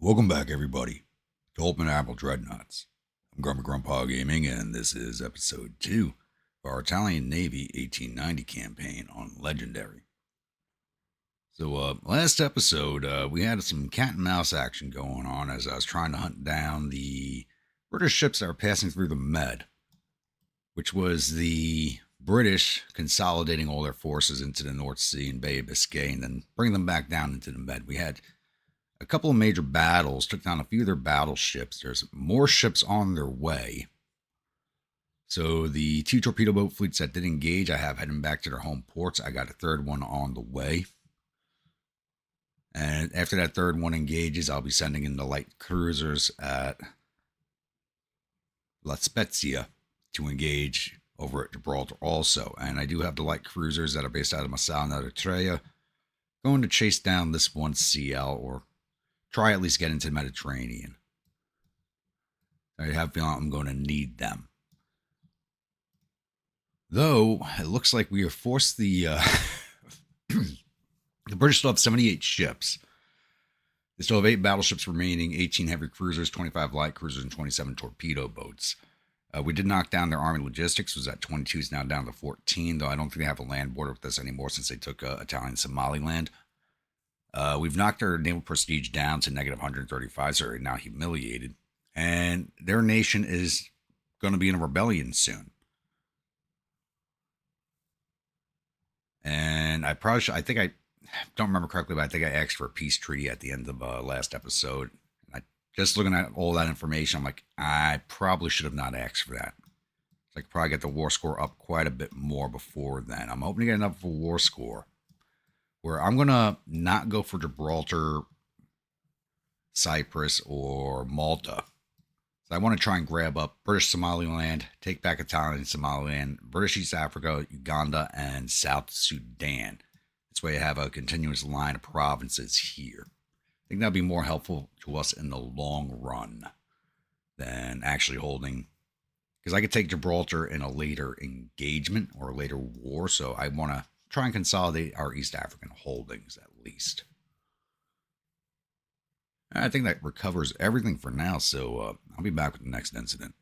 Welcome back, everybody, to Ultimate Admiral Dreadnaughts. I'm Grumpy Grandpa Gaming, and this is episode 2 of our Italian Navy 1890 campaign on Legendary. So, last episode, we had some cat and mouse action going on as I was trying to hunt down the British ships that were passing through the Med, which was the British consolidating all their forces into the North Sea and Bay of Biscay and then bringing them back down into the Med. We had a couple of major battles, took down a few of their battleships. There's more ships on their way. So the 2 torpedo boat fleets that did engage, I have heading back to their home ports. I got a third one on the way. And after that third one engages, I'll be sending in the light cruisers at La Spezia to engage over at Gibraltar also. And I do have the light cruisers that are based out of Massana Eritrea going to chase down this one CL, or try at least get into the Mediterranean. I have a feeling I'm going to need them. Though, it looks like we have forced the the British still have 78 ships. They still have 8 battleships remaining, 18 heavy cruisers, 25 light cruisers, and 27 torpedo boats. We did knock down their army logistics, was at 22, is now down to 14, though I don't think they have a land border with us anymore since they took Italian Somaliland. We've knocked their naval prestige down to negative 135, so they're now humiliated. And their nation is going to be in a rebellion soon. And I don't remember correctly, but I think I asked for a peace treaty at the end of last episode. Just looking at all that information, I'm like, I probably should have not asked for that. I could probably get the war score up quite a bit more before then. I'm hoping to get enough of a war score where I'm going to not go for Gibraltar, Cyprus, or Malta. So I want to try and grab up British Somaliland, take back Italian Somaliland, British East Africa, Uganda, and South Sudan. This way I have a continuous line of provinces here. I think that would be more helpful to us in the long run than actually holding, because I could take Gibraltar in a later engagement or a later war, so I want to try and consolidate our East African holdings at least. I think that recovers everything for now, so I'll be back with the next incident.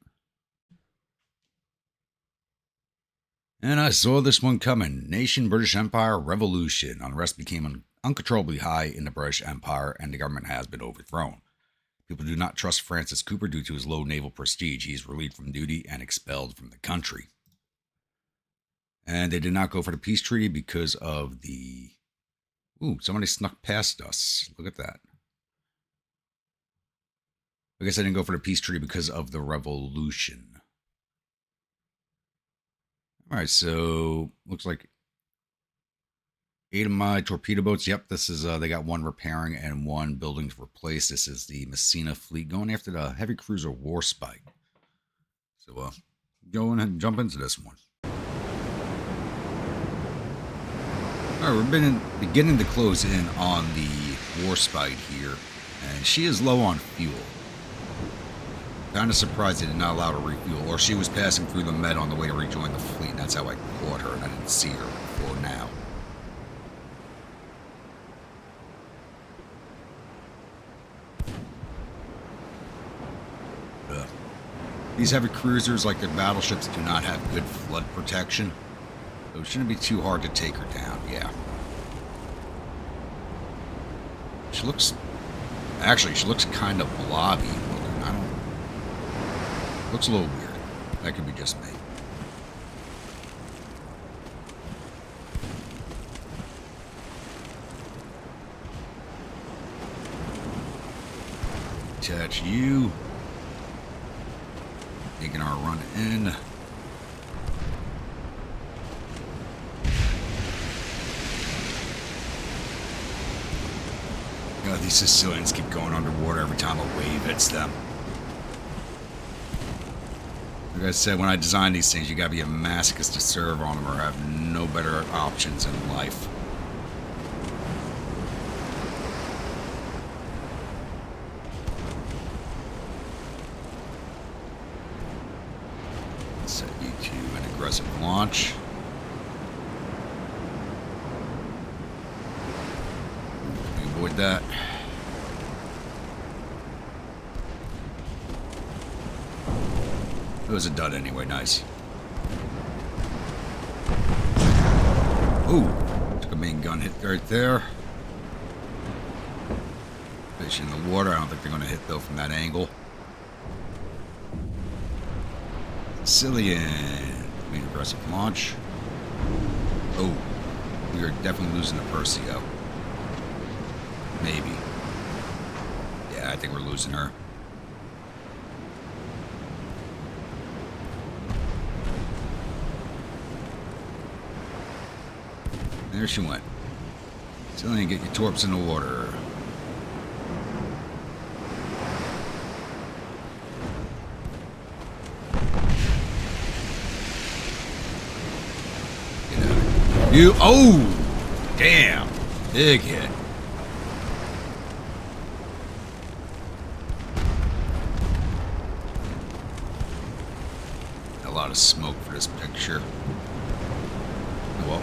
And I saw this one coming. Nation British Empire Revolution. Unrest became uncontrollably high in the British Empire, and the government has been overthrown. People do not trust Francis Cooper due to his low naval prestige. He is relieved from duty and expelled from the country. And they did not go for the peace treaty because of the... Ooh, somebody snuck past us. Look at that. I guess I didn't go for the peace treaty because of the revolution. Alright, so looks like 8 of my torpedo boats. Yep, this is, they got 1 repairing and 1 building to replace. This is the Messina fleet going after the heavy cruiser Warspite. So, go ahead and jump into this one. Alright, we're beginning to close in on the Warspite here, and she is low on fuel. Kind of surprised they did not allow her to refuel, or she was passing through the Med on the way to rejoin the fleet, and that's how I caught her, and I didn't see her before now. These heavy cruisers, like their battleships, do not have good flood protection, so it shouldn't be too hard to take her down, yeah. She looks kind of blobby looking. Looks a little weird. That could be just me. Attach you. Making our run in. God, these Sicilians keep going underwater every time a wave hits them. Like I said, when I design these things, you gotta be a masochist to serve on them or have no better options in life. Set you to an aggressive launch. Avoid that. It was a dud anyway, nice. Ooh, took a main gun hit right there. Fish in the water, I don't think they're going to hit though from that angle. Sicilian, main aggressive launch. Oh, we are definitely losing the Percio. Maybe. Yeah, I think we're losing her. There she went. Sicilian, get your torps in the water. You, oh, damn, big hit. A lot of smoke for this picture. Well,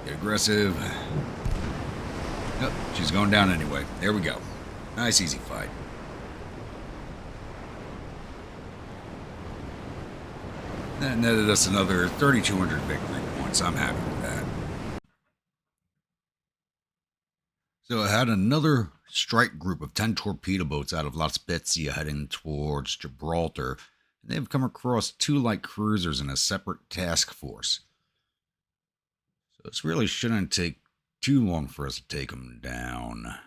get aggressive. Yep, she's going down anyway. There we go. Nice, easy fight. That netted us another 3,200 victory points. I'm happy with that. So I had another strike group of 10 torpedo boats out of La Spezia heading towards Gibraltar. And they've come across 2 light cruisers in a separate task force. So this really shouldn't take too long for us to take them down. How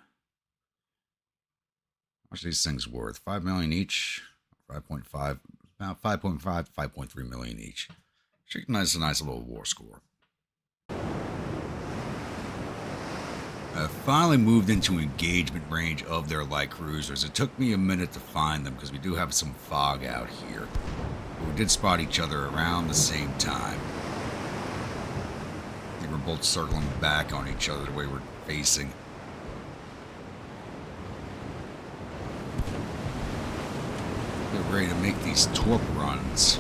much are these things worth? 5 million each? 5.5, about 5.5, 5.3 million each. Should be a nice little war score. I finally moved into engagement range of their light cruisers. It took me a minute to find them because we do have some fog out here. But we did spot each other around the same time. I think we're both circling back on each other the way we're facing. Get ready to make these torp runs.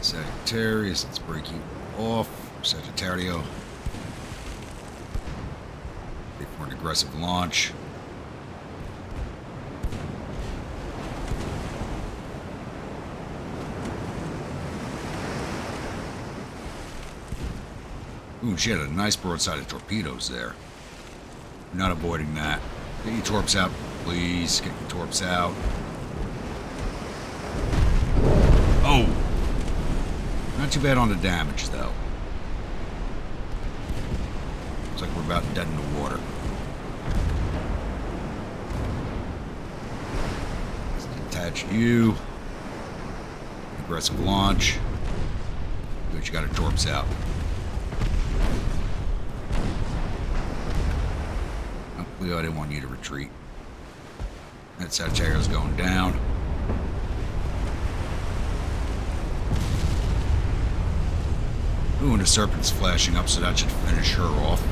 Sagittarius, let's break you off. Sagittario. Wait for an aggressive launch. Ooh, she had a nice broadside of torpedoes there. Not avoiding that. Get your torps out, please. Get your torps out. Oh! Not too bad on the damage, though. Looks like we're about dead in the water. Let's detach you. Aggressive launch. Good, you got her torps out. Oh, Leo, I didn't want you to retreat. That Sagittario's going down. Ooh, and the Serpent's flashing up, so that should finish her off.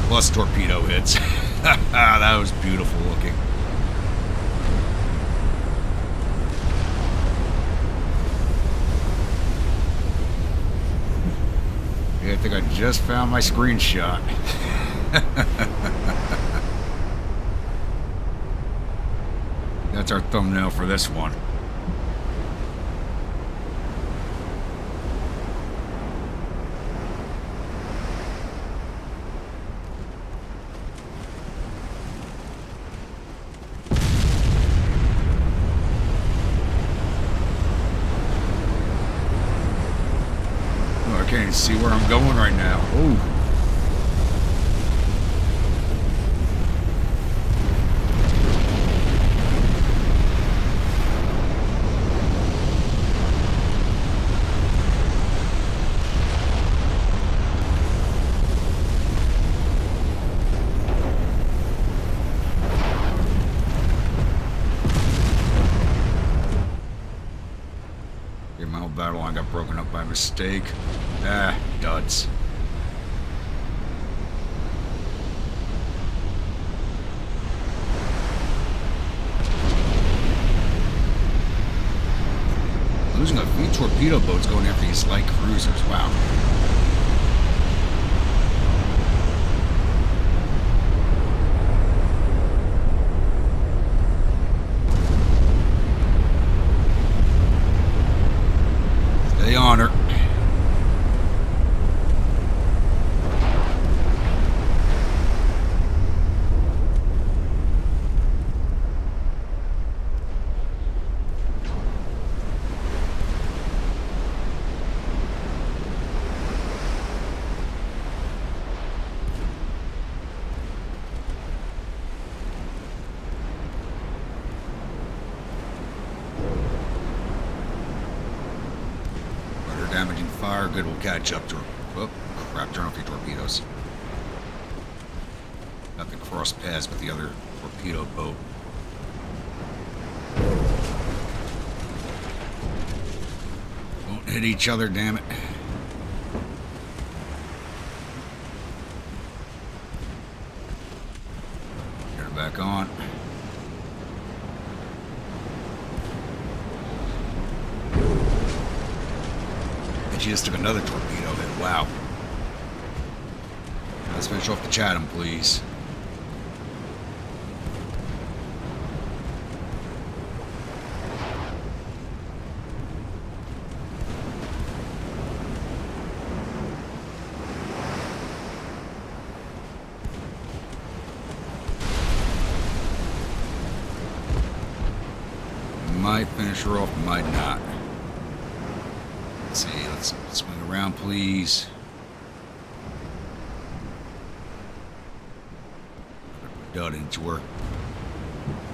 Plus torpedo hits. That was beautiful looking. Yeah, I think I just found my screenshot. That's our thumbnail for this one. Oh, I can't even see where I'm going right now. Ooh. battle line got broken up by mistake. Ah, duds. Losing a few torpedo boats going after these light cruisers. Wow. Stay on her. Damaging fire, good, we'll catch up to her. Oh, crap, turn off your torpedoes. Got the cross paths with the other torpedo boat. Won't hit each other, damn it. Turn it back on. She just took another torpedo hit. Wow. Let's finish off the Chatham, please. Might finish her off, might not. Let's see, let's swing around, please. Dud into her.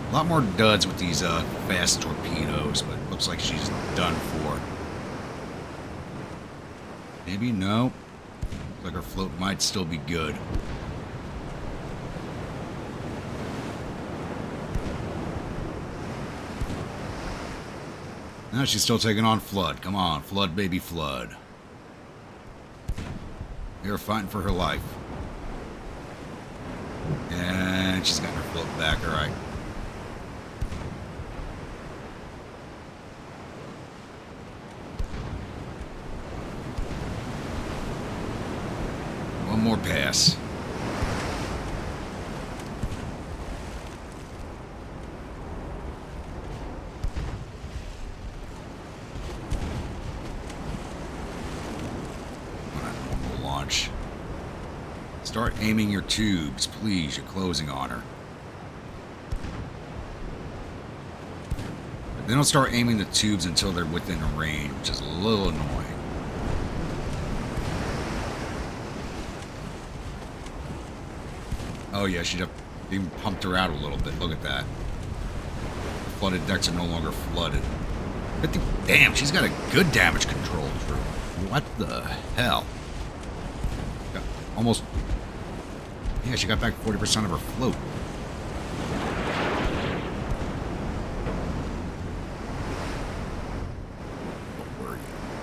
A lot more duds with these fast torpedoes, but looks like she's done for. Maybe, no. Looks like her float might still be good. Now she's still taking on Flood. Come on, Flood, baby, Flood. You're fighting for her life. And she's got her float back, alright. One more pass. Start aiming your tubes, please. You're closing on her. But they don't start aiming the tubes until they're within range, which is a little annoying. Oh yeah, she even pumped her out a little bit. Look at that. Flooded decks are no longer flooded. 50, damn, she's got a good damage control through. What the hell? Got almost... Yeah, she got back 40% of her float.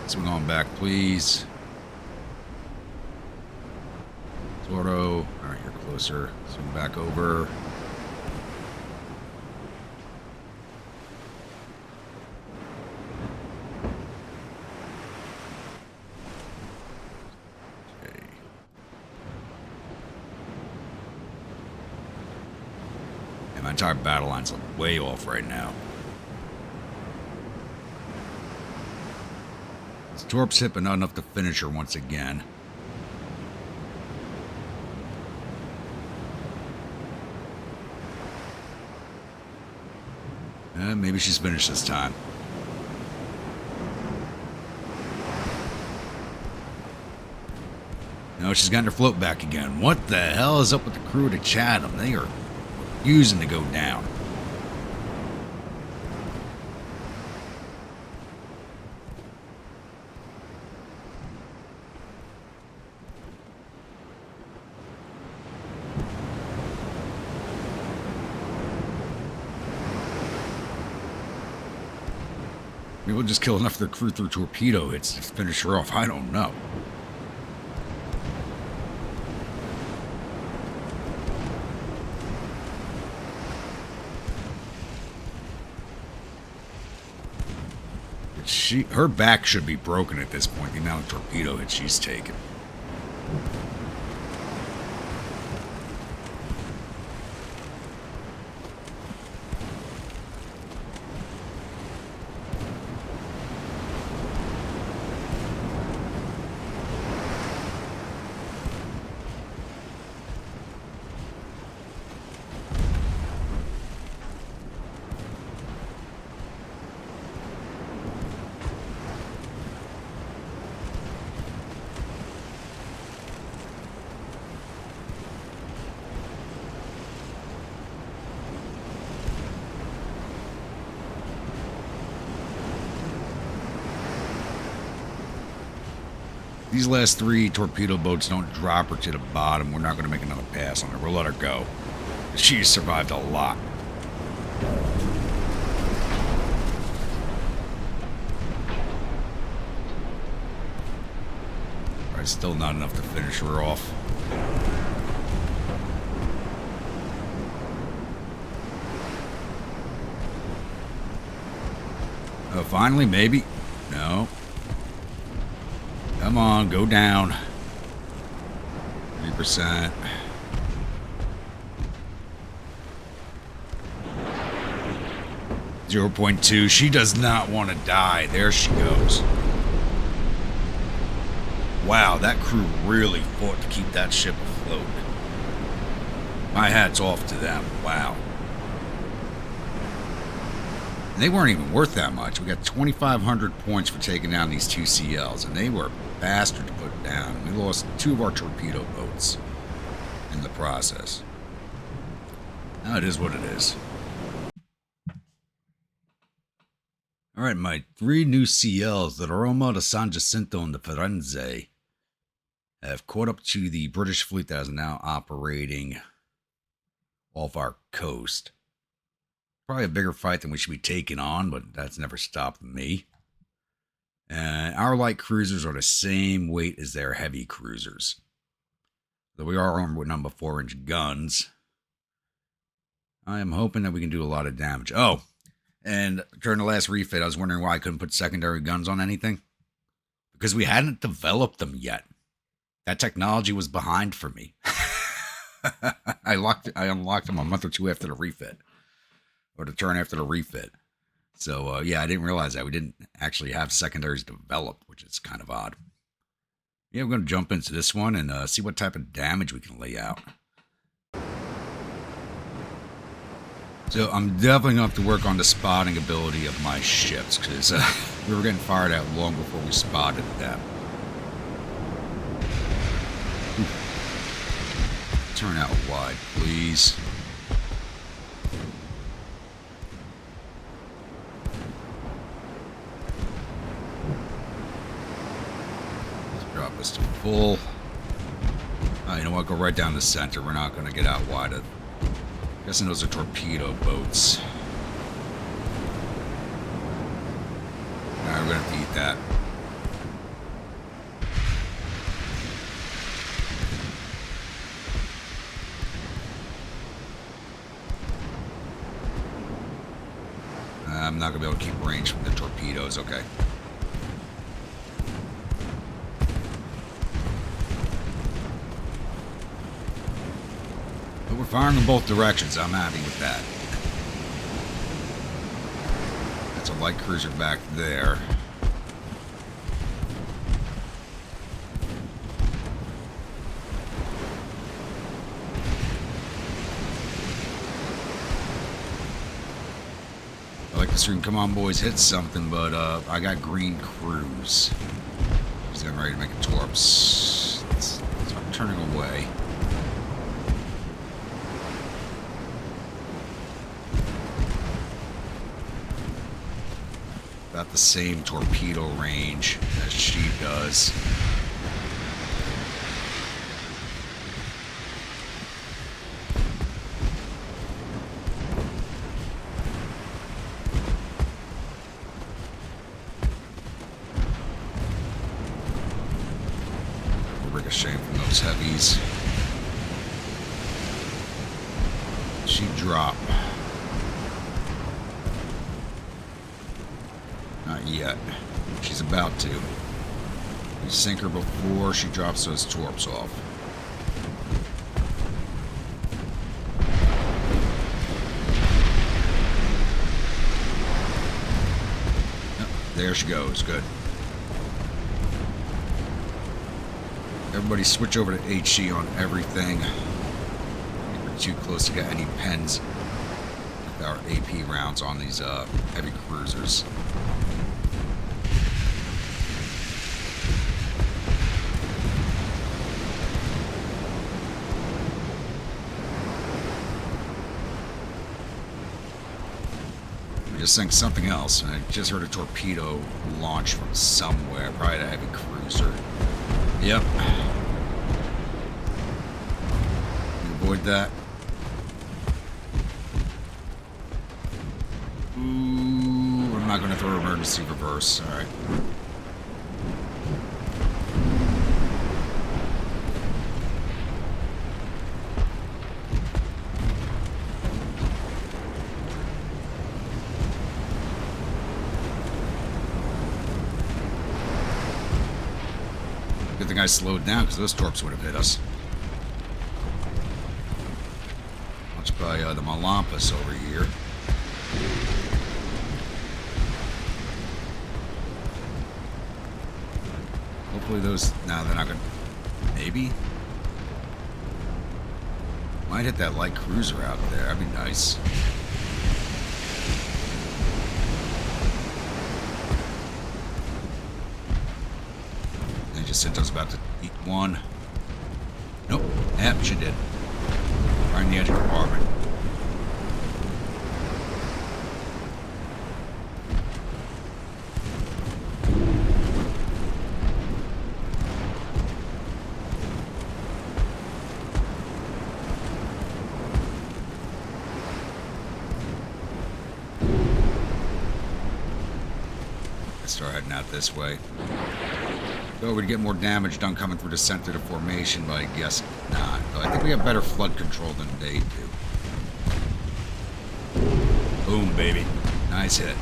Swing on back, please. Toro. Alright, you're closer. Swing back over. My entire battle line's way off right now. This Torp's hit, but not enough to finish her once again. Maybe she's finished this time. No, she's gotten her float back again. What the hell is up with the crew to Chatham? They are using to go down. Maybe we'll just kill enough of their crew through torpedo hits to finish her off. I don't know. Her back should be broken at this point, the amount of torpedo hits she's taken. These last 3 torpedo boats don't drop her to the bottom. We're not going to make another pass on her. We'll let her go. She survived a lot. Alright, still not enough to finish her off. Oh, finally, maybe? No. Come on, go down. 3%. .2. She does not want to die. There she goes. Wow, that crew really fought to keep that ship afloat. My hat's off to them. Wow. They weren't even worth that much. We got 2,500 points for taking down these 2 CLs, and they were bastard to put down. We lost 2 of our torpedo boats in the process. Now it is what it is. Alright, my 3 new CLs, the Roma, the San Jacinto, and the Firenze, have caught up to the British fleet that is now operating off our coast. Probably a bigger fight than we should be taking on, but that's never stopped me. And our light cruisers are the same weight as their heavy cruisers. Though we are armed with number 4-inch guns, I am hoping that we can do a lot of damage. Oh, and during the last refit, I was wondering why I couldn't put secondary guns on anything. Because we hadn't developed them yet. That technology was behind for me. I unlocked them a month or 2 after the refit. Or the turn after the refit. So, yeah, I didn't realize that. We didn't actually have secondaries developed, which is kind of odd. Yeah, we're going to jump into this one and see what type of damage we can lay out. So, I'm definitely going to have to work on the spotting ability of my ships, because we were getting fired at long before we spotted them. Turn out wide, please. Drop us to full. You know what? Go right down the center. We're not going to get out wide. I'm guessing those are torpedo boats. Alright, we're going to have to eat that. I'm not going to be able to keep range from the torpedoes. Okay. But we're firing in both directions. I'm happy with that. That's a light cruiser back there. I like the screen. Come on, boys, hit something. But I got green crews. He's getting ready to make a torps. I'm turning away. About the same torpedo range as she does. ricocheting from those heavies. She drop. Not yet. She's about to. We sink her before she drops those torps off. Yep, there she goes. Good. Everybody switch over to HE on everything. We're too close to get any pens with our AP rounds on these heavy cruisers. Just think something else. I just heard a torpedo launch from somewhere, probably a heavy cruiser. Yep. Avoid that. Ooh, I'm not going to throw emergency reverse. All right. Good thing I slowed down because those torps would have hit us. Watched by the Malampus over here. Hopefully those... No, they're not going to... Maybe? Might hit that light cruiser out there. That'd be nice. Jacinto's about to eat one. Nope. Yep, she did. Right in the edge of the compartment. Let's start heading out this way. So we'd get more damage done coming through the center of the formation, but I guess not. But I think we have better flood control than they do. Boom, baby. Nice hit.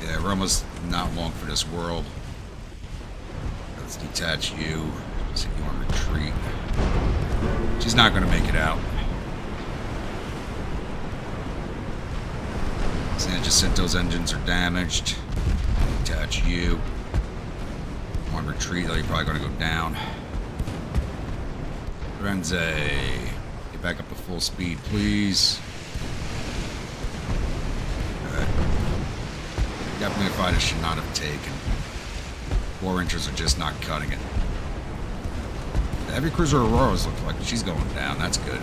Yeah, we're almost not long for this world. Let's detach you. See you on retreat. She's not going to make it out. San Jacinto's engines are damaged. Detach you. On retreat, though, you're probably going to go down. Renze, get back up to full speed, please. Good. Definitely a fight I should not have taken. 4 inches are just not cutting it. The heavy cruiser Auroras looks like she's going down. That's good.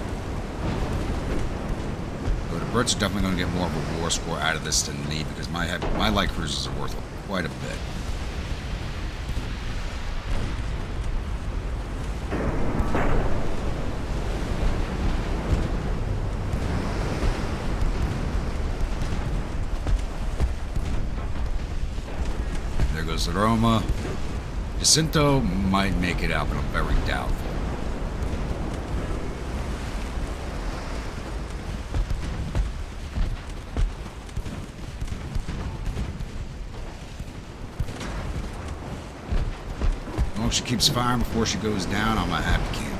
But the Brits are definitely going to get more of a war score out of this than me because my light cruisers are worth quite a bit. Roma. Jacinto might make it out, but I'm very doubtful. Well, if she keeps firing before she goes down, I'm a happy camper.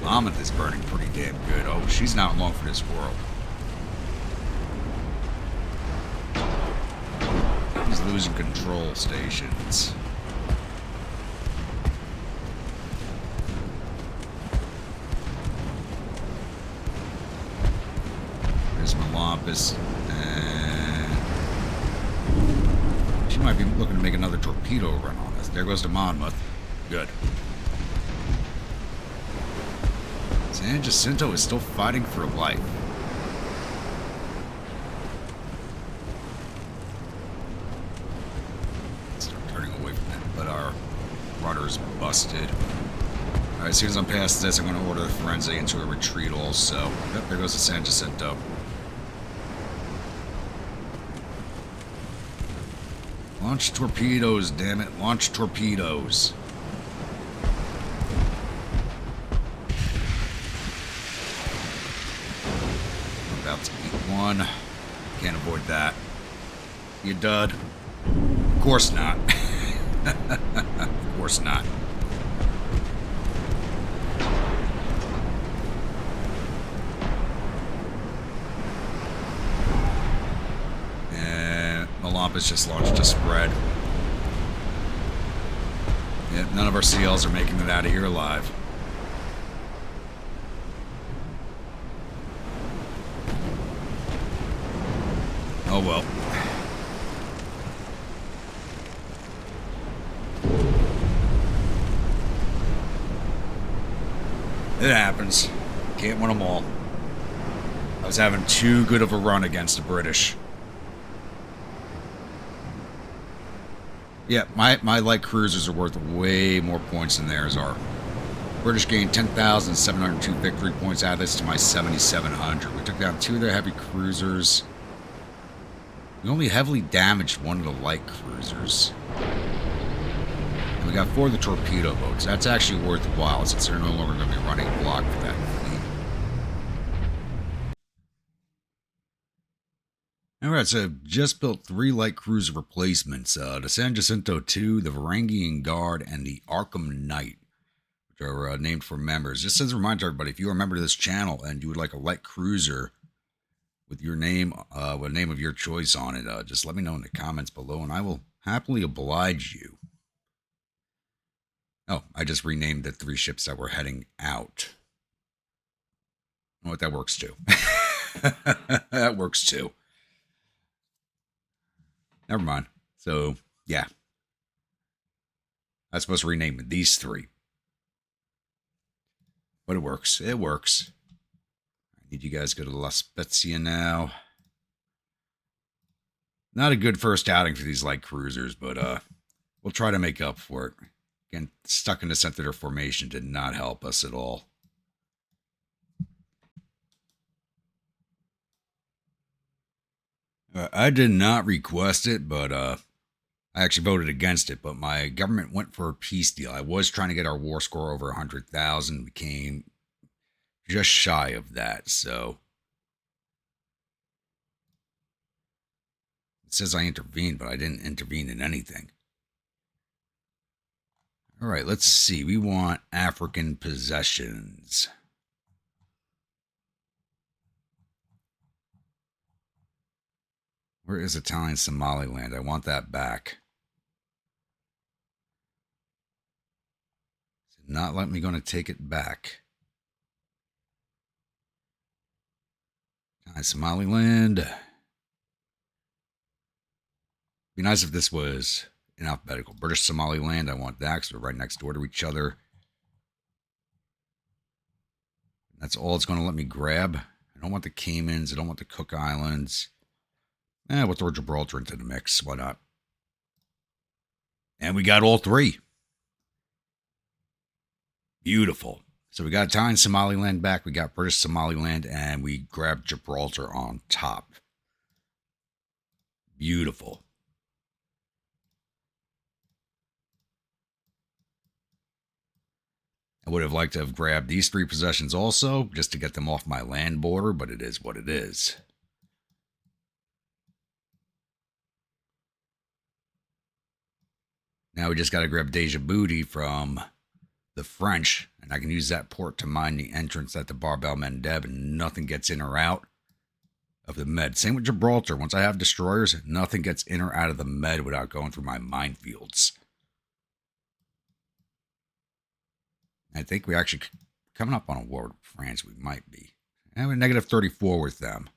Mammoth is burning pretty damn good. Oh, she's not long for this world. He's losing control stations. There's Malampus, and she might be looking to make another torpedo run on us. There goes the Monmouth. Good. San Jacinto is still fighting for life. Start turning away from that. But our requested. Alright, as soon as I'm past this, I'm going to order the Forensic into a retreat also. Yep, there goes the San Jacinto. Launch torpedoes, damn it. Launch torpedoes. I'm about to eat one. Can't avoid that. You dud? Of course not. Of course not. Has just launched a spread. Yeah, none of our CLs are making it out of here alive. Oh well. It happens. Can't win them all. I was having too good of a run against the British. Yeah, my light cruisers are worth way more points than theirs are. British gained 10,702 victory points out of this to my 7,700. We took down 2 of their heavy cruisers. We only heavily damaged 1 of the light cruisers. And we got 4 of the torpedo boats. That's actually worthwhile since they're no longer going to be running block for that fleet. Alright, so I've just built 3 light cruiser replacements. The San Jacinto 2, the Varangian Guard, and the Arkham Knight, which are named for members. Just as a reminder to everybody, if you are a member of this channel and you would like a light cruiser with your name, with a name of your choice on it, just let me know in the comments below and I will happily oblige you. Oh, I just renamed the 3 ships that were heading out. You know what, that works too. That works too. Never mind. So, yeah. I was supposed to rename these 3. But it works. It works. I need you guys to go to La Spezia now. Not a good first outing for these light cruisers, but we'll try to make up for it. Again, stuck in the center of their formation did not help us at all. I did not request it, but I actually voted against it, but my government went for a peace deal. I was trying to get our war score over 100,000. We came just shy of that, so. It says I intervened, but I didn't intervene in anything. All right, let's see. We want African possessions. Where is Italian Somaliland? I want that back. Not let me going to take it back. Somaliland. Be nice if this was in alphabetical. British Somaliland, I want that because we're right next door to each other. That's all it's going to let me grab. I don't want the Caymans. I don't want the Cook Islands. We'll throw Gibraltar into the mix. Why not? And we got all 3. Beautiful. So we got Italian Somaliland back. We got British Somaliland. And we grabbed Gibraltar on top. Beautiful. I would have liked to have grabbed these 3 possessions also, just to get them off my land border, but it is what it is. Now we just got to grab Deja Booty from the French, and I can use that port to mine the entrance at the Barbel Mendeb, and nothing gets in or out of the Med. Same with Gibraltar. Once I have destroyers, nothing gets in or out of the Med without going through my minefields. I think we actually coming up on a war with France. We might be. And we're negative 34 with them.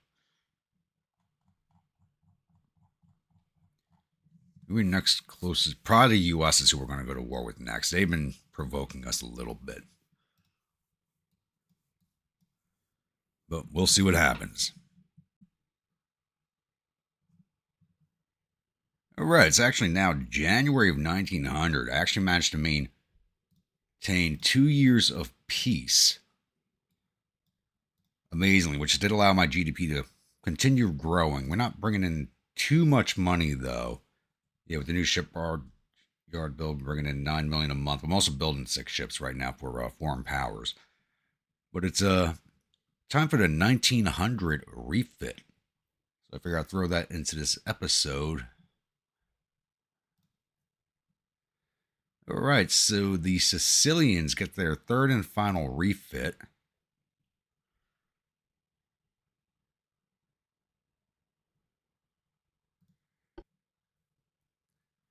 Who are next closest? Probably the U.S. is who we're going to go to war with next. They've been provoking us a little bit. But we'll see what happens. All right, it's actually now January of 1900. I actually managed to obtained 2 years of peace. Amazingly, which did allow my GDP to continue growing. We're not bringing in too much money, though. Yeah, with the new shipyard build, bringing in $9 million a month. I'm also building 6 ships right now for foreign powers. But it's time for the 1900 refit. So I figure I'll throw that into this episode. All right, so the Sicilians get their third and final refit.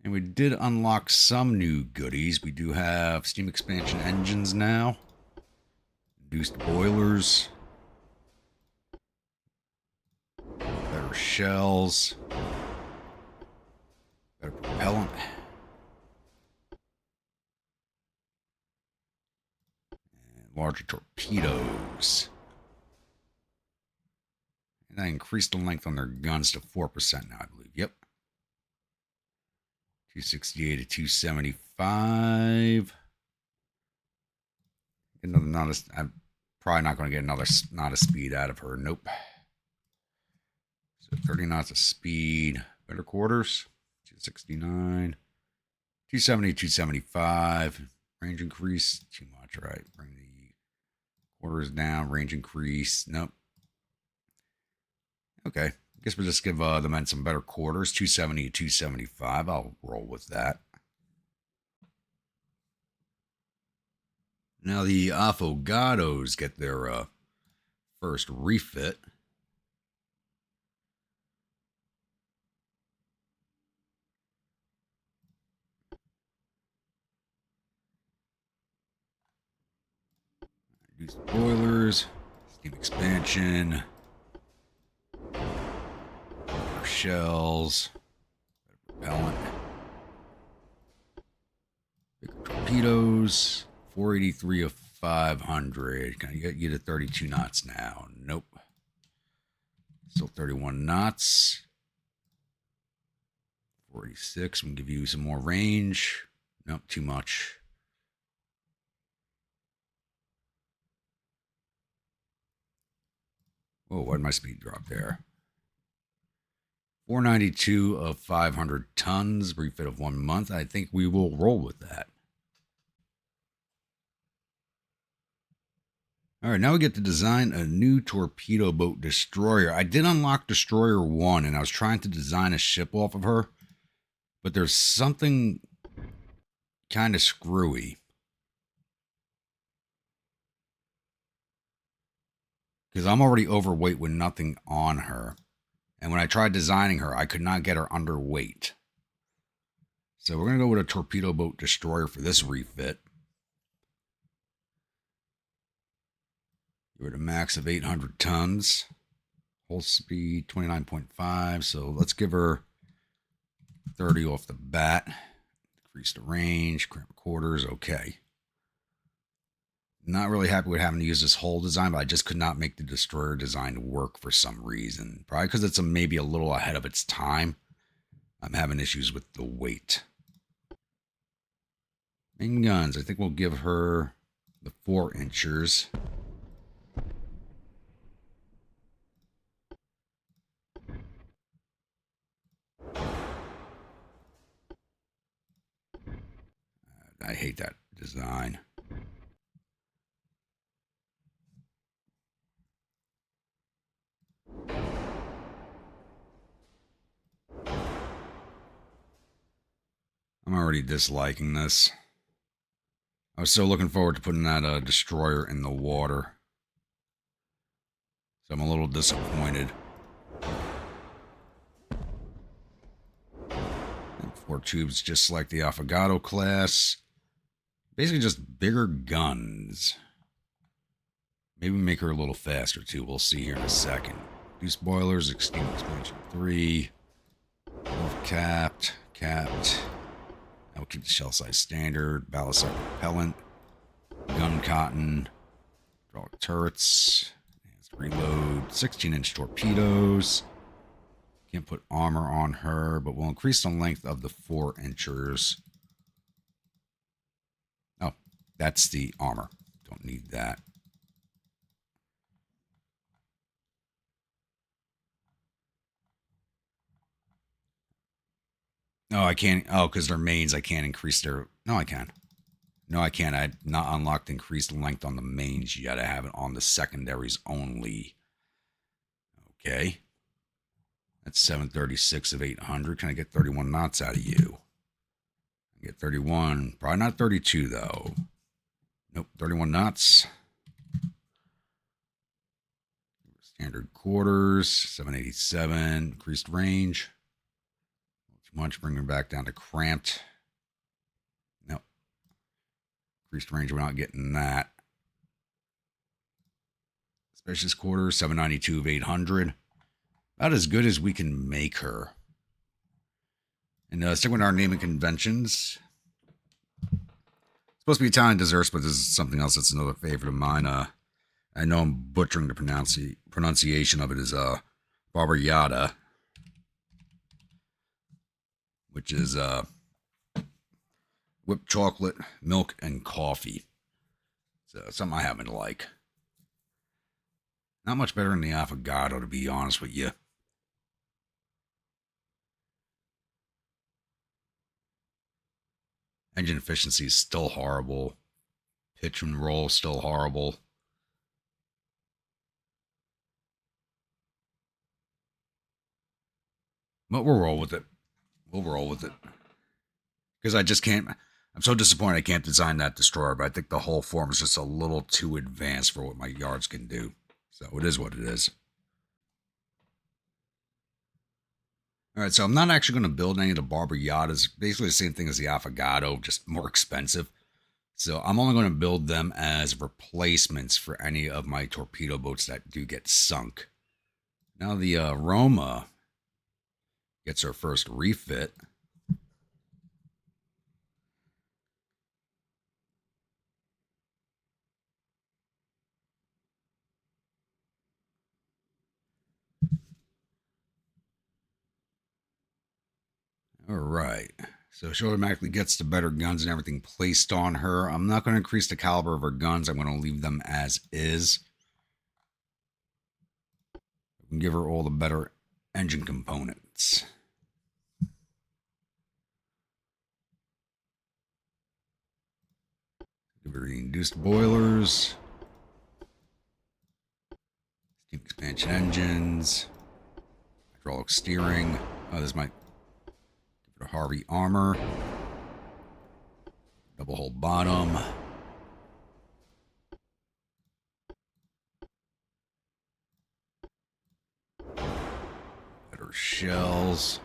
And we did unlock some new goodies. We do have steam expansion engines now. Induced boilers. Better shells. Better propellant. And larger torpedoes. And I increased the length on their guns to 4% now, I believe. Yep. 268 to 275. I'm probably not going to get another knot of speed out of her. Nope. So 30 knots of speed. Better quarters. 269. 270, 275. Range increase. Too much, right? Bring the quarters down. Range increase. Nope. Okay. I guess we'll just give the men some better quarters. 270 to 275. I'll roll with that. Now the Affogatos get their first refit. Reduce boilers, steam expansion, better shells, better propellant, bigger torpedoes. 483 of 500. Can I get you to 32 knots now? Nope. Still 31 knots. 46. I'm going to give you some more range. Nope, too much. Whoa, why did my speed drop there? 492 of 500 tons. Refit of 1 month. I think we will roll with that. All right, now we get to design a new torpedo boat destroyer. I did unlock Destroyer 1, and I was trying to design a ship off of her, but there's something kind of screwy. Because I'm already overweight with nothing on her. And when I tried designing her, I could not get her underweight. So we're going to go with a torpedo boat destroyer for this refit. We're at a max of 800 tons. Hull speed 29.5. So let's give her 30 off the bat. Increase the range, cramp quarters. Okay. Not really happy with having to use this hull design, but I just could not make the destroyer design work for some reason. Probably because it's maybe a little ahead of its time. I'm having issues with the weight. Main guns. I think we'll give her the 4-inchers. I hate that design. I'm already disliking this. I was so looking forward to putting that destroyer in the water. So I'm a little disappointed. 4 tubes just like the Affogato class. Basically just bigger guns. Maybe make her a little faster too. We'll see here in a second. Reduce boilers, steam expansion 3. Capped. That will keep the shell size standard. Ballast propellant. Gun cotton. Hydraulic turrets. Reload. 16-inch torpedoes. Can't put armor on her, but we'll increase the length of the 4-inchers. Oh, That's the armor. Don't need that. No, I can't. Oh, because they're mains, I can't increase their. No, I can. No, I can't. I not unlocked increased length on the mains yet. I have it on the secondaries only. Okay. That's 736 of 800. Can I get 31 knots out of you? I get 31. Probably not 32, though. Nope, 31 knots. Standard quarters, 787. Increased range. Too much. Bring me back down to cramped. Nope. Increased range, we're not getting that. Specialist quarters, 792 of 800. About as good as we can make her. And stick with our naming conventions. It's supposed to be Italian desserts, but this is something else that's another favorite of mine. I know I'm butchering the pronunciation of it is barbagliata, which is whipped chocolate, milk, and coffee. So something I happen to like. Not much better than the affogato, to be honest with you. Engine efficiency is still horrible. Pitch and roll still horrible. But we'll roll with it. We'll roll with it. Because I just can't. I'm so disappointed I can't design that destroyer, but I think the whole form is just a little too advanced for what my yards can do. So it is what it is. All right, so I'm not actually going to build any of the barbagliatas. Basically the same thing as the affogato, just more expensive. So I'm only going to build them as replacements for any of my torpedo boats that do get sunk. Now the Roma gets her first refit. All right. So she automatically gets the better guns and everything placed on her. I'm not going to increase the caliber of her guns. I'm going to leave them as is. I can give her all the better engine components. Give her the induced boilers. Steam expansion engines. Hydraulic steering. Oh, this might give her Harvey armor. Double hull bottom. Better shells.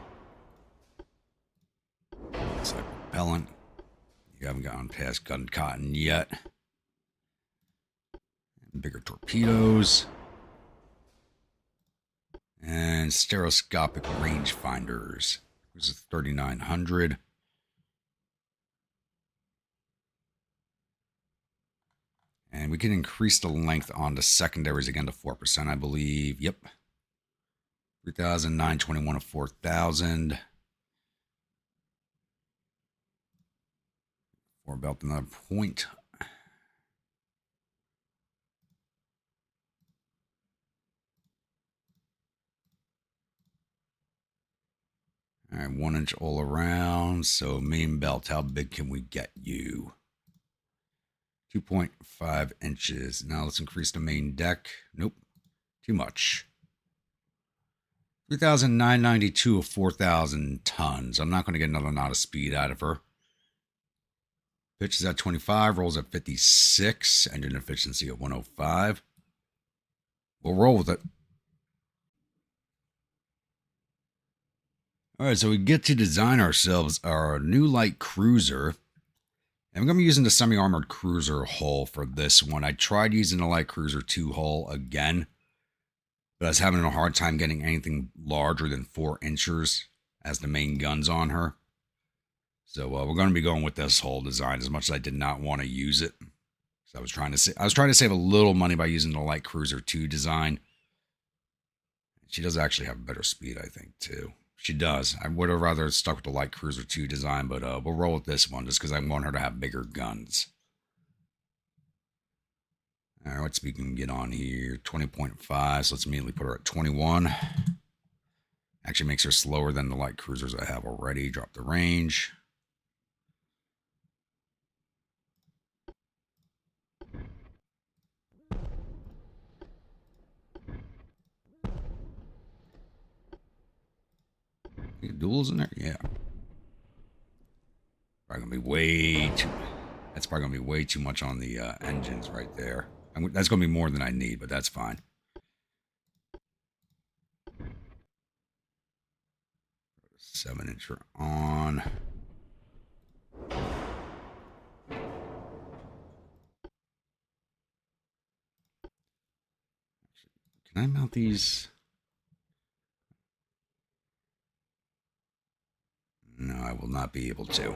Looks like propellant. You haven't gotten past gun cotton yet. Bigger torpedoes. And stereoscopic rangefinders. This is 3,900. And we can increase the length on the secondaries again to 4%, I believe. Yep. 3,921 of 4,000. Or about another point. All right, 1 inch all around. So main belt, how big can we get you? 2.5 inches. Now let's increase the main deck. Nope, too much. 3,992 of 4,000 tons. I'm not going to get another knot of speed out of her. Pitch is at 25, rolls at 56, engine efficiency at 105. We'll roll with it. All right, so we get to design ourselves our new light cruiser. And I'm going to be using the semi-armored cruiser hull for this one. I tried using the light cruiser 2 hull again, but I was having a hard time getting anything larger than 4 inches as the main guns on her. So we're going to be going with this hull design as much as I did not want to use it. So I was trying to save a little money by using the light cruiser 2 design. She does actually have better speed, I think, too. She does. I would have rather stuck with the light cruiser 2 design, but we'll roll with this one just because I want her to have bigger guns. All right, what speed can we get on here? 20.5, so let's immediately put her at 21. Actually makes her slower than the light cruisers I have already. Drop the range. Duels in there? Yeah. Probably gonna be way too. That's probably gonna be way too much on the engines right there. That's gonna be more than I need, but that's fine. 7-incher on. Can I mount these? No, I will not be able to.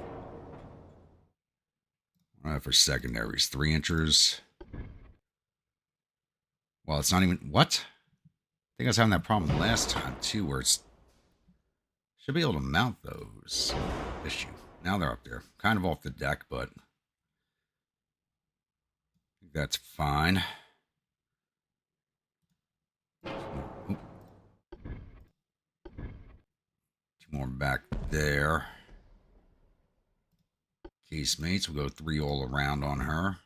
All right, for secondaries, 3-inchers. Well, it's not even what? I think I was having that problem last time too, where it's should be able to mount those. Issue. Now they're up there, kind of off the deck, but I think that's fine. Oop. Two more back there. Casemates, we'll go 3 all around on her.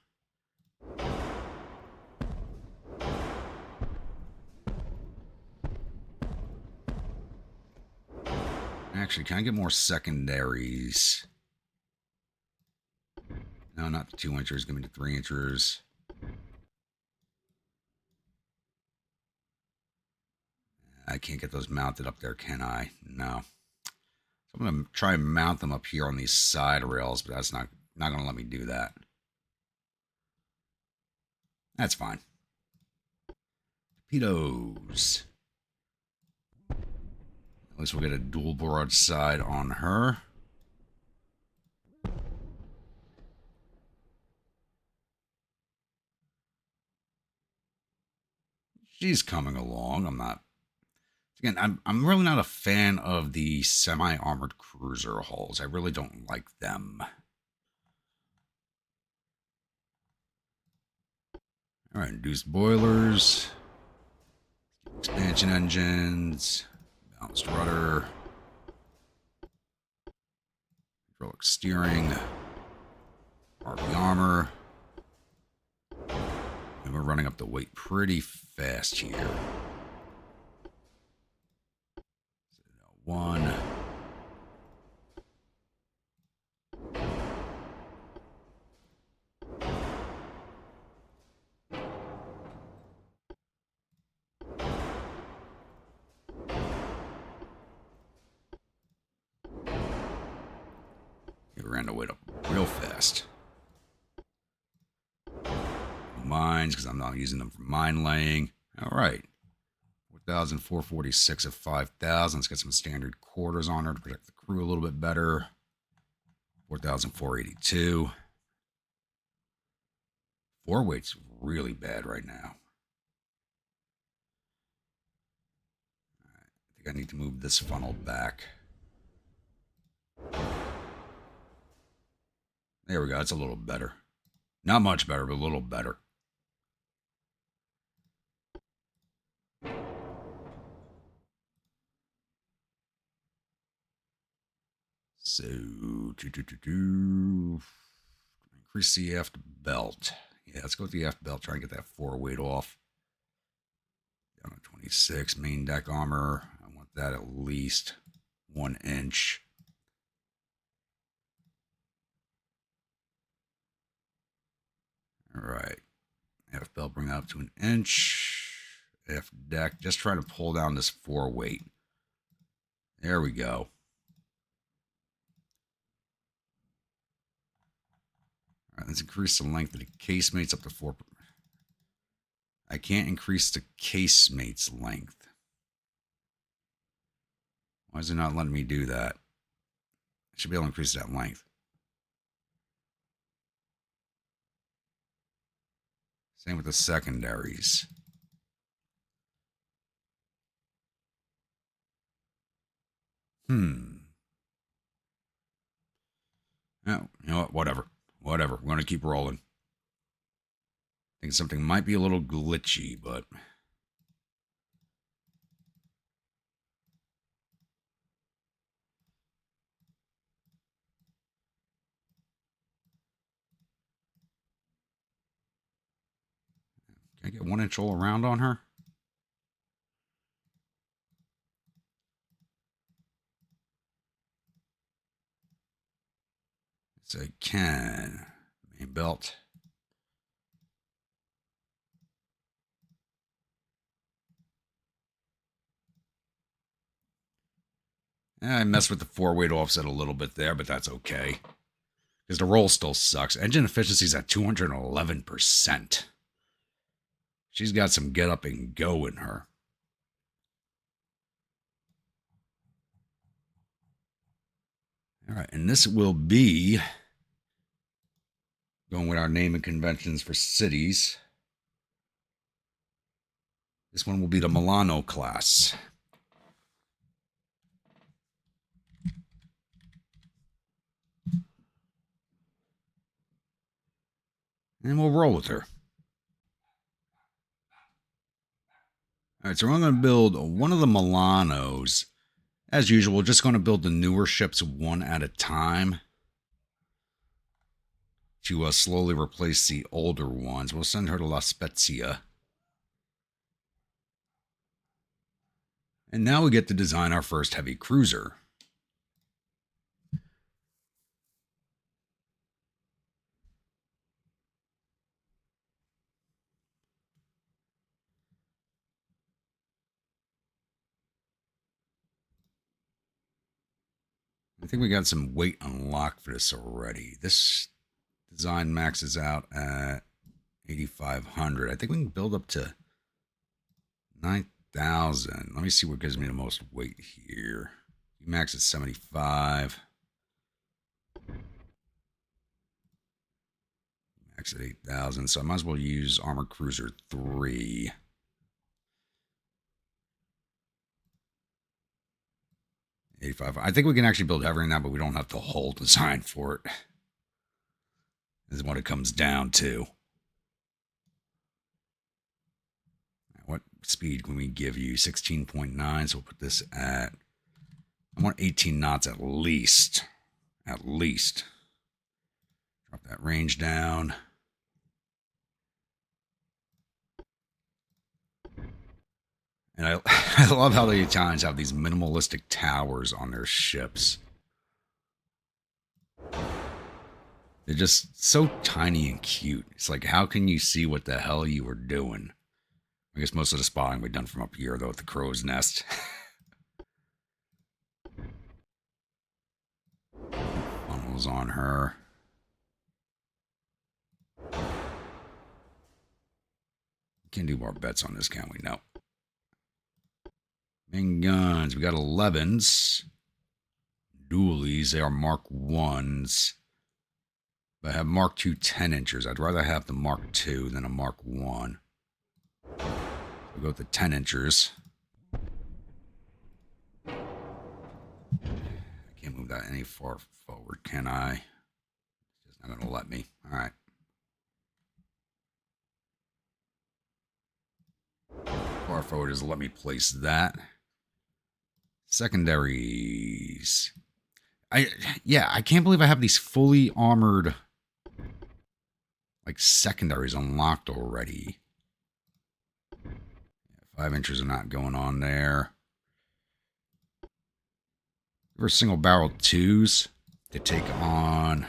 Actually, can I get more secondaries? No, not the 2-inchers. Give me the 3-inchers. I can't get those mounted up there, can I? No. So I'm going to try and mount them up here on these side rails, but that's not going to let me do that. That's fine. Torpedoes. At least we'll get a dual broadside on her. She's coming along. I'm really not a fan of the semi-armored cruiser hulls. I really don't like them. All right, induced boilers, expansion engines, balanced rudder, hydraulic steering, RV armor. And we're running up the weight pretty fast here. 1. It ran the weight up real fast. Mines, because I'm not using them for mine laying. All right. 4,446 of 5,000. Let's get some standard quarters on her to protect the crew a little bit better. 4,482. 4 weight's really bad right now. I think I need to move this funnel back. There we go. It's a little better. Not much better, but a little better. So, increase the aft belt. Yeah, let's go with the aft belt. Try and get that 4 weight off. Down to 26. Main deck armor. I want that at least 1 inch. All right. Aft belt, bring that up to 1 inch. Aft deck. Just try to pull down this 4 weight. There we go. All right, let's increase the length of the casemates up to 4. I can't increase the casemate's length. Why is it not letting me do that? I should be able to increase that length. Same with the secondaries. No, you know what? Whatever. We're going to keep rolling. think something might be a little glitchy, but... Can I get 1 inch all around on her? Yes, I can. Main belt. I messed with the 4-weight offset a little bit there, but that's okay. Because the roll still sucks. Engine efficiency's at 211%. She's got some get up and go in her. All right, and this will be going with our naming conventions for cities. This one will be the Milano class. And we'll roll with her. All right, so I'm going to build one of the Milanos. As usual, we're just going to build the newer ships one at a time to slowly replace the older ones. We'll send her to La Spezia. And now we get to design our first heavy cruiser. I think we got some weight unlocked for this already. This design maxes out at 8,500. I think we can build up to 9,000. Let me see what gives me the most weight here. Max is 75. Max at 8,000. So I might as well use Armor Cruiser 3. I think we can actually build heavier than that, but we don't have the whole design for it. This is what it comes down to. What speed can we give you? 16.9. So we'll put this at... I want 18 knots at least. At least. Drop that range down. And I love how the Italians have these minimalistic towers on their ships. They're just so tiny and cute. It's like, how can you see what the hell you were doing? I guess most of the spotting we've done from up here, though, at the crow's nest. Funnels on her. Can't do more bets on this, can we? No. Main guns. We got 11s. Dualies. They are Mark 1s. But I have Mark II 10-inchers. I'd rather have the Mark II than a Mark 1. We'll go with the 10-inchers. I can't move that any far forward, can I? It's just not going to let me. All right. Far forward is let me place that. Secondaries. I can't believe I have these fully armored like secondaries unlocked already. 5 inches are not going on there. We're single barrel 2s to take on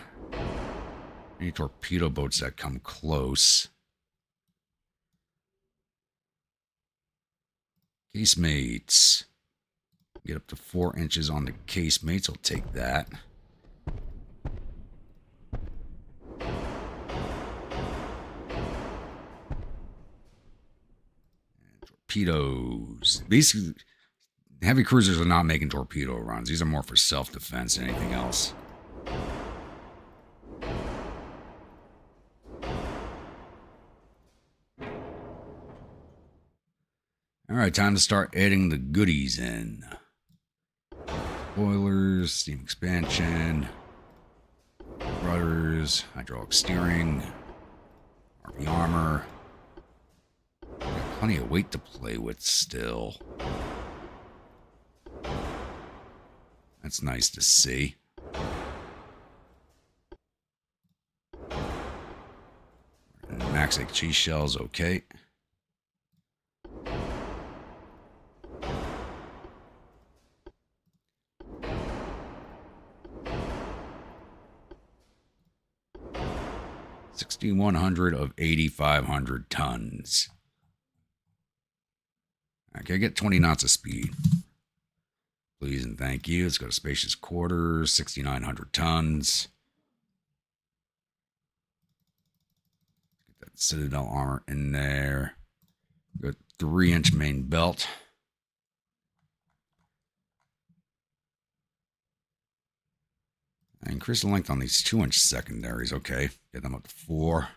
any torpedo boats that come close. Casemates. Get up to 4 inches on the casemates. I'll take that. And torpedoes. Basically, heavy cruisers are not making torpedo runs. These are more for self-defense than anything else. All right, time to start adding the goodies in. Boilers, steam expansion, rudders, hydraulic steering, RV armor. Plenty of weight to play with still. That's nice to see. Max cheese shells, okay. $6,100 of 8,500 tons. Okay, get 20 knots of speed. Please and thank you. Let's go to spacious quarters, 6,900 tons. Get that Citadel armor in there. Good 3-inch main belt. I increase the length on these 2-inch secondaries. Okay, get them up to 4.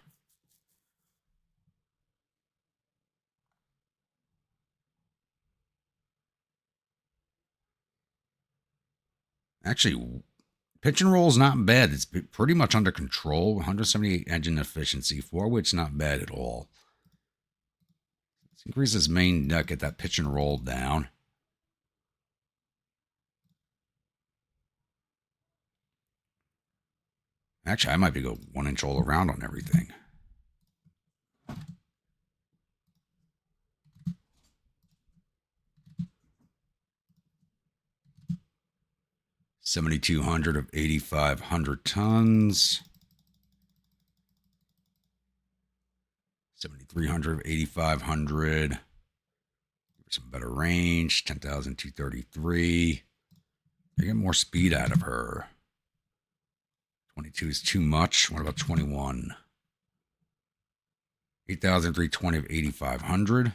Actually, pitch and roll is not bad. It's pretty much under control. 178 engine efficiency, 4, which not bad at all. Let's increase this main deck, get that pitch and roll down. Actually, I might be go 1-inch all around on everything. $7,200 of 8,500 tons. 7,300 of 8,500. Some better range. 10,233. I get more speed out of her. 22 is too much. What about 21? 8,320 of 8,500.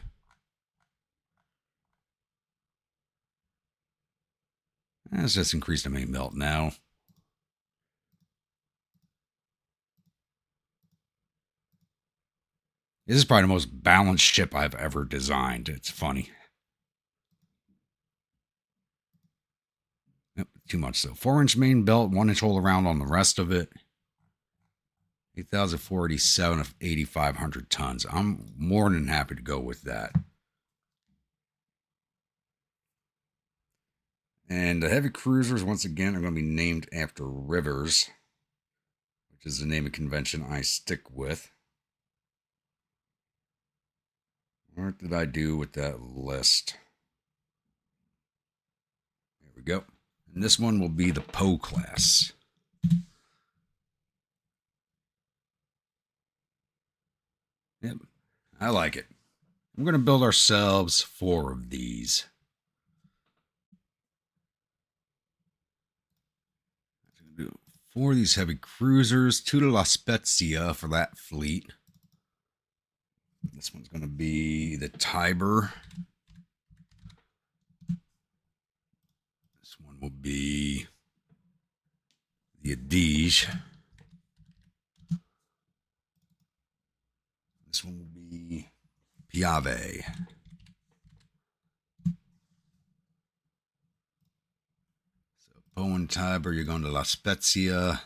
Let's just increase the main belt now. This is probably the most balanced ship I've ever designed. It's funny. Yep, too much so. 4-inch main belt, 1-inch all around on the rest of it. 8,487 of 8,500 tons. I'm more than happy to go with that. And the heavy cruisers, once again, are going to be named after rivers, which is the naming convention I stick with. What did I do with that list? There we go. And this one will be the Poe class. Yep, I like it. I'm going to build ourselves 4 of these. 4 of these heavy cruisers, 2 to La Spezia for that fleet. This one's going to be the Tiber. This one will be the Adige. This one will be Piave. So Poe and Tiber, you're going to La Spezia.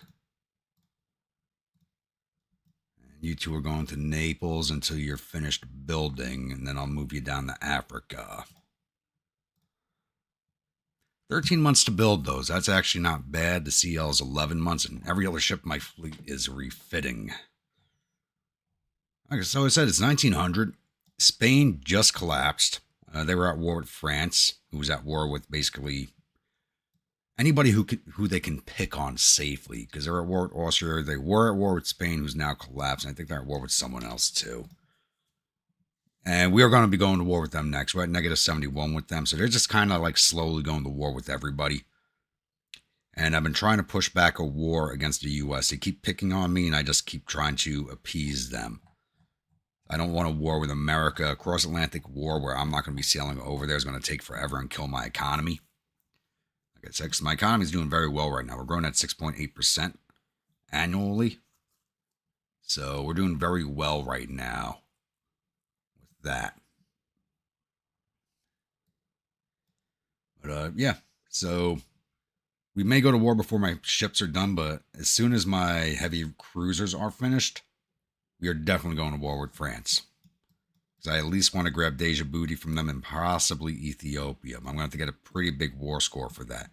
You 2 are going to Naples until you're finished building, and then I'll move you down to Africa. 13 months to build those. That's actually not bad. The CL is 11 months, and every other ship in my fleet is refitting. Okay, so I said it's 1900. Spain just collapsed. They were at war with France, who was at war with basically anybody who they can pick on safely, because they're at war with Austria. They were at war with Spain, who's now collapsed. And I think they're at war with someone else too. And we are going to be going to war with them next. We're at -71 with them. So they're just kind of like slowly going to war with everybody. And I've been trying to push back a war against the U.S. They keep picking on me, and I just keep trying to appease them. I don't want a war with America, a cross-Atlantic war where I'm not going to be sailing over there. It's going to take forever and kill my economy. Like I said, because my economy is doing very well right now. We're growing at 6.8% annually. So we're doing very well right now with that. But yeah, so we may go to war before my ships are done, but as soon as my heavy cruisers are finished, we are definitely going to war with France. Because I at least want to grab Deja Booty from them and possibly Ethiopia. I'm going to have to get a pretty big war score for that.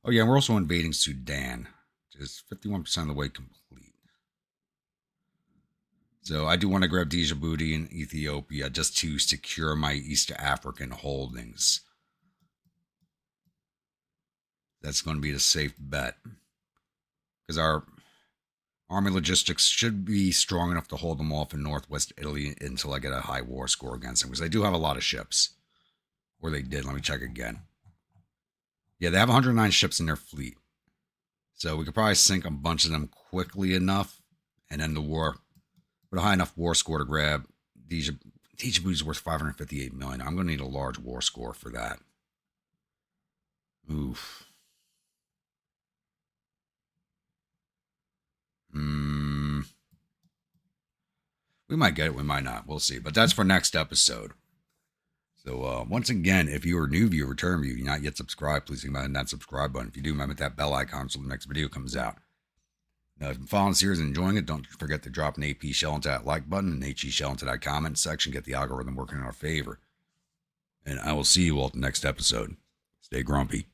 Oh, yeah, we're also invading Sudan, which is 51% of the way complete. So I do want to grab Deja Booty in Ethiopia just to secure my East African holdings. That's going to be the safe bet. Because our army logistics should be strong enough to hold them off in northwest Italy until I get a high war score against them. Because they do have a lot of ships. Or they did. Let me check again. Yeah, they have 109 ships in their fleet. So we could probably sink a bunch of them quickly enough and end the war. With a high enough war score to grab Deja Booty's worth 558 million. I'm going to need a large war score for that. Oof. We might get it, we might not. We'll see. But that's for next episode. So once again, if you're a new viewer, return viewer, you're not yet subscribed, please think about that subscribe button. If you do, remember that bell icon so the next video comes out. Now, if you're following the series and enjoying it, don't forget to drop an AP shell into that like button and HE shell into that comment section. Get the algorithm working in our favor. And I will see you all at the next episode. Stay grumpy.